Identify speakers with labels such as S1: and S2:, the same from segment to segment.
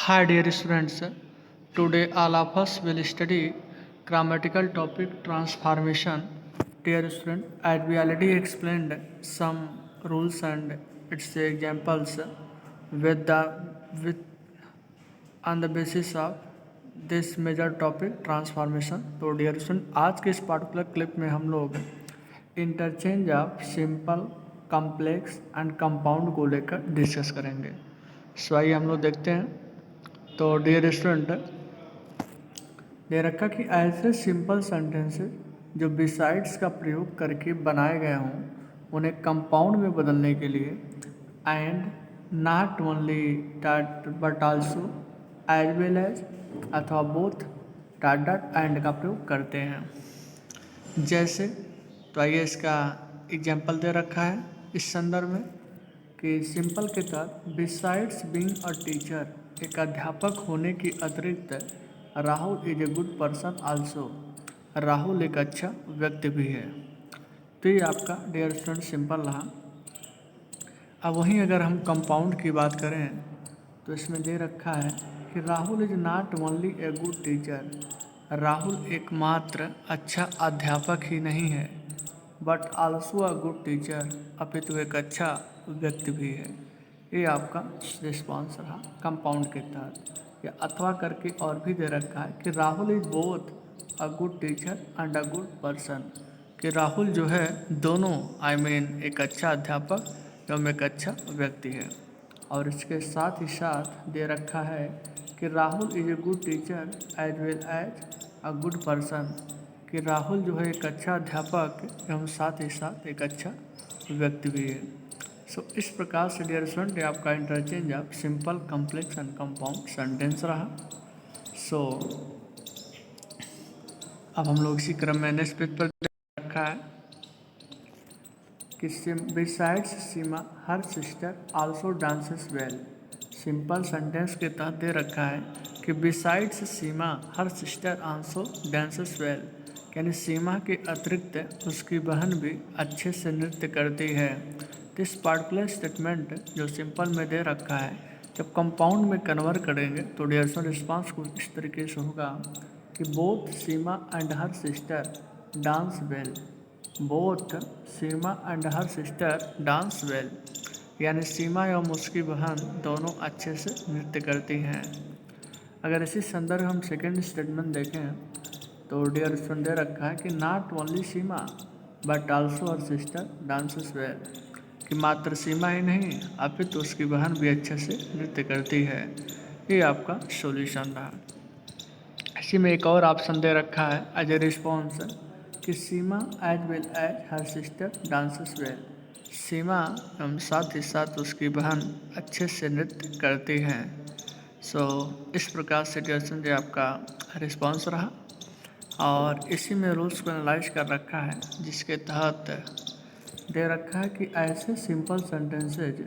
S1: Hi dear students, today all of us will study grammatical topic transformation. Dear student, as we already explained some rules and its examples with the with on the basis of this major topic transformation. तो dear student आज के इस particular clip में हम लोग interchange of simple complex and compound को लेकर discuss करेंगे। सो आइए हम लोग देखते हैं। तो डियर स्टूडेंट दे रखा कि ऐसे सिंपल सेंटेंसेस जो बिसाइड्स का प्रयोग करके बनाए गए हों उन्हें कंपाउंड में बदलने के लिए and not only dot but also as well as अथवा बोथ डॉट डॉट एंड का प्रयोग करते हैं। जैसे तो आइए इसका एग्जाम्पल दे रखा है इस संदर्भ में कि सिंपल के तहत बिसाइड्स बीइंग अ टीचर, एक अध्यापक होने की अतिरिक्त Rahul is a good person also, Rahul एक अच्छा व्यक्ति भी है। तो ये आपका डियर स्टूडेंट सिंपल रहा। अब वहीं अगर हम कंपाउंड की बात करें तो इसमें दे रखा है कि Rahul is not only A good teacher, Rahul एकमात्र अच्छा अध्यापक ही नहीं है, but also a good teacher, अपितु एक अच्छा व्यक्ति भी है। ये आपका रिस्पॉन्स रहा कंपाउंड के तहत। या अथवा करके और भी दे रखा है कि Rahul is both a good teacher and a good person, कि राहुल जो है दोनों एक अच्छा अध्यापक एवं एक अच्छा व्यक्ति है। और इसके साथ ही साथ दे रखा है कि Rahul is a good teacher as well as a good person, कि राहुल जो है एक अच्छा अध्यापक एवं साथ ही साथ एक अच्छा व्यक्ति भी है। सो इस प्रकार से डियर स्टूडेंट ये आपका interchange of simple complex and compound sentence रहा। सो अब हम लोग इसी क्रम में नेक्स्ट पेज पर रखा है कि besides Seema her sister also dances well. Simple sentence के तहत दे रखा है कि besides Seema her sister also dances well, यानी सीमा के अतिरिक्त उसकी बहन भी अच्छे से नृत्य करती है। दिस पार्टिकुलर स्टेटमेंट जो सिंपल में दे रखा है जब कंपाउंड में कन्वर्ट करेंगे तो डियर रिस्पांस कुछ इस तरीके से होगा कि both Seema and her sister dance well, both Seema and her sister dance well, यानी सीमा एवं उसकी बहन दोनों अच्छे से नृत्य करती हैं। अगर इसी संदर्भ हम सेकेंड स्टेटमेंट देखें तो डियर स्टूडेंट दे रखा है कि not only Seema but also her sister dances well, कि मात्र सीमा ही नहीं अपितु उसकी बहन भी अच्छे से नृत्य करती है। ये आपका सॉल्यूशन रहा। इसी में एक और ऑप्शन दे रखा है एज ए रिस्पॉन्स कि Seema as well as her sister dances well, Seema एवं साथ ही साथ उसकी बहन अच्छे से नृत्य करती हैं। सो इस प्रकार से क्वेश्चन जो आपका रिस्पॉन्स रहा और इसी में रूल्स को एनालाइज कर रखा है जिसके तहत दे रखा है कि ऐसे सिंपल सेंटेंसेज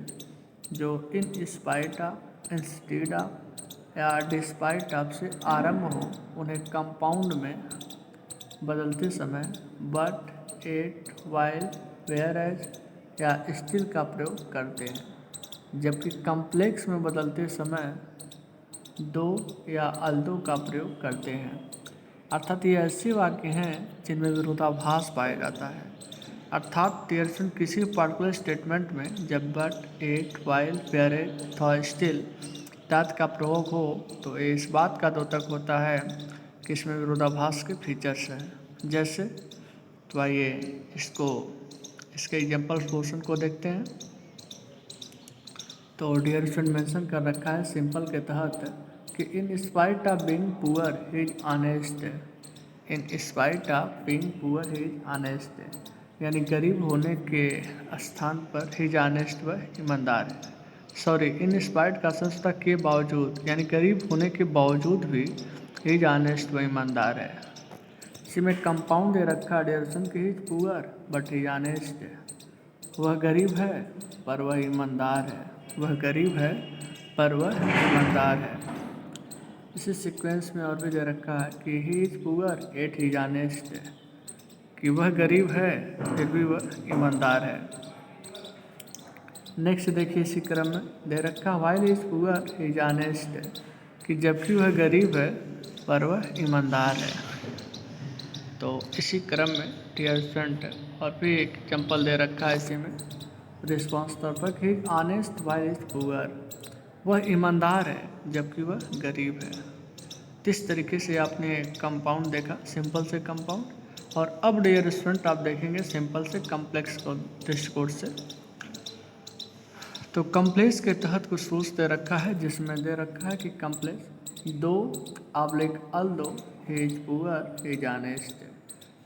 S1: जो in spite of, instead of या डिस्पाइट ऑफ से आरंभ हो उन्हें कंपाउंड में बदलते समय but, yet, while, whereas या स्टिल का प्रयोग करते हैं, जबकि कॉम्प्लेक्स में बदलते समय दो या अल्दो का प्रयोग करते हैं। अर्थात ये ऐसे वाक्य हैं जिनमें विरोधाभास पाया जाता है। अर्थात टीयर्सन किसी पार्टिकुलर स्टेटमेंट में जब but, yet, while, whereas अथवा स्टिल दैट का प्रयोग हो तो ये इस बात का द्योतक होता है कि इसमें विरोधाभास के फीचर्स हैं। जैसे तो आइए इसके एग्जाम्पल पोर्शन को देखते हैं। तो डियर स्टूडेंट मेंशन कर रखा है सिंपल के तहत कि इन spite of being poor he is honest, in spite of being poor he is honest, यानी गरीब होने के स्थान पर ही इज ऑनेस्ट वह ईमानदार है। सॉरी, इन स्पाइट का संस्था के बावजूद, यानी गरीब होने के बावजूद भी ही इज ऑनेस्ट वह ईमानदार है। इसी में कंपाउंड दे रखा डियरसन की is poor but he honest, वह गरीब है पर वह ईमानदार है, वह गरीब है पर वह ईमानदार है। इसी सीक्वेंस में और भी दे रखा है कि he is poor yet he is honest, कि वह गरीब है फिर भी वह ईमानदार है। नेक्स्ट देखिए इसी क्रम में दे रखा while is poor he is honest, कि जबकि वह गरीब है पर वह ईमानदार है। तो इसी क्रम में डियर स्टूडेंट और भी एक एग्जाम्पल दे रखा है इसी में रिस्पॉन्स तौर पर कि ऑनेस्ट वाइल इज पुअर, वह ईमानदार है जबकि वह गरीब है। इस तरीके से आपने कंपाउंड देखा, सिंपल से कंपाउंड, और अब डियर स्टूडेंट आप देखेंगे सिंपल से कम्प्लेक्स को दृष्टिकोण से। तो कम्प्लेक्स के तहत कुछ रूल्स दे रखा है जिसमें दे रखा है कि कम्प्लेक्स दो अल दो ही is poor he is honest,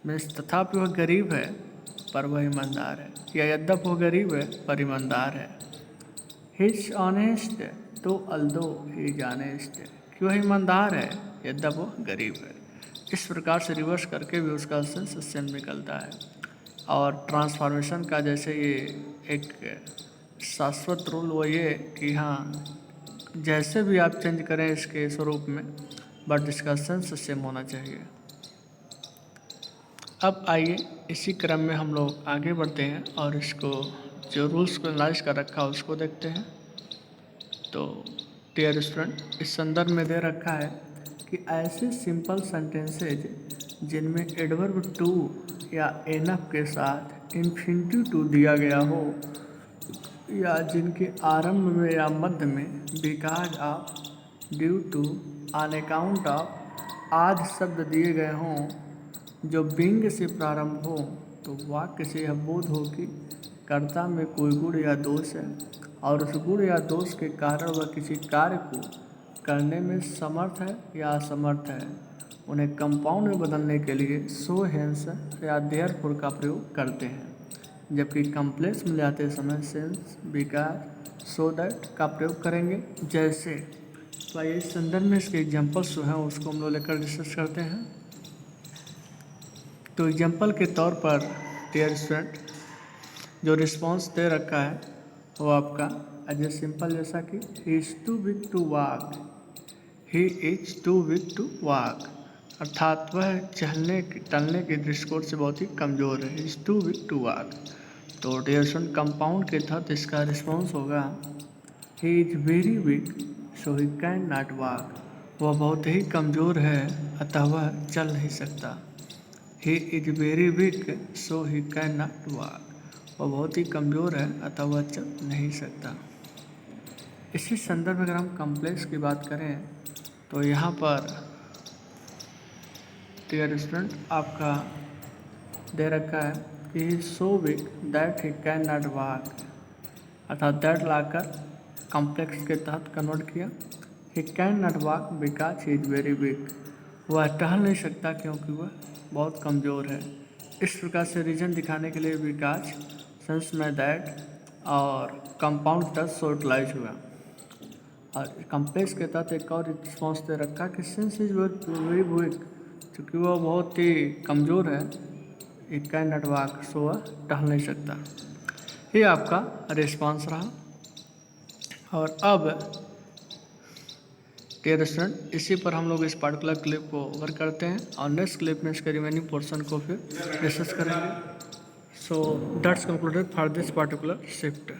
S1: means तथापि वह गरीब है पर वह ईमानदार है, या यद्यप वह गरीब है पर ईमानदार है। ही इज ऑनेस्ट तो अल्दो ही इज ऑनेस्ट, कि वह ईमानदार है यद्यप वह गरीब है। इस प्रकार से रिवर्स करके भी उसका सेंस सेम निकलता है। और ट्रांसफॉर्मेशन का जैसे ये एक शाश्वत रूल वो ये कि हाँ जैसे भी आप चेंज करें इसके स्वरूप में, बट इसका सेंस सेम होना चाहिए। अब आइए इसी क्रम में हम लोग आगे बढ़ते हैं और इसको जो रूल्स को एनालाइज कर रखा है उसको देखते हैं। तो डियर स्टूडेंट इस संदर्भ में दे रखा है कि ऐसे सिंपल सेंटेंसेज जिनमें एडवर्ब टू या एनफ के साथ इन्फिनिटिव टू दिया गया हो, या जिनके आरंभ में या मध्य में because of, due to, on account of आदि शब्द दिए गए हों, जो बिंग से प्रारंभ हो, तो वाक्य से यह बोध हो कि कर्ता में कोई गुण या दोष है और उस गुण या दोष के कारण वह किसी कार्य को करने में समर्थ है या असमर्थ है। उन्हें कंपाउंड में बदलने के लिए सो हेंस या देयरफॉर का प्रयोग करते हैं, जबकि कम्प्लेक्स में लाते समय सेंस, बिकॉज, सो दैट का प्रयोग करेंगे। जैसे तो इस संदर्भ में इसके एग्जाम्पल्स जो हैं उसको हम लोग लेकर डिस्कस करते हैं। तो एग्जाम्पल के तौर पर डियर स्टूडेंट जो रिस्पॉन्स दे रखा है वो आपका एज ए सिंपल जैसा कि he is too weak to walk, he is too weak to walk, अर्थात वह चलने टलने के दृष्टिकोण से बहुत ही कमज़ोर है, is too weak to walk. तो डियर स्टूडेंट कंपाउंड के तहत इसका रिस्पॉन्स होगा he is very weak so he can not walk, वह बहुत ही कमज़ोर है अतः वह चल नहीं सकता। ही is very weak so he can not walk, वह बहुत ही कमज़ोर है अतः वह चल नहीं सकता। इसी संदर्भ में अगर हम कम्प्लेक्स की बात करें तो यहाँ पर डियर स्टूडेंट आपका दे रखा है कि he so weak that he can not walk, अर्थात दैट लाकर कम्प्लेक्स के तहत कन्वर्ट किया। He can not walk because he is very weak, वह टहल नहीं सकता क्योंकि वह बहुत कमज़ोर है। इस प्रकार से रीजन दिखाने के लिए बिकॉज, सेंस में दैट और कंपाउंड तक सो यूटिलाइज हुआ। और कम्प्लेक्स के तहत एक और रिस्पॉन्स दे रखा कि सिंस इज वेरी वीक, चूँकि वह बहुत ही कमज़ोर है, इट कैन नॉट वॉक, सो वह टहल नहीं सकता। ये आपका रिस्पॉन्स रहा। और अब डियर स्टूडेंट इसी पर हम लोग इस पार्टिकुलर क्लिप को ओवर करते हैं और नेक्स्ट क्लिप में इसके रिमेनिंग पोर्शन को फिर डिस्कस करेंगे। So that's concluded for this particular shift.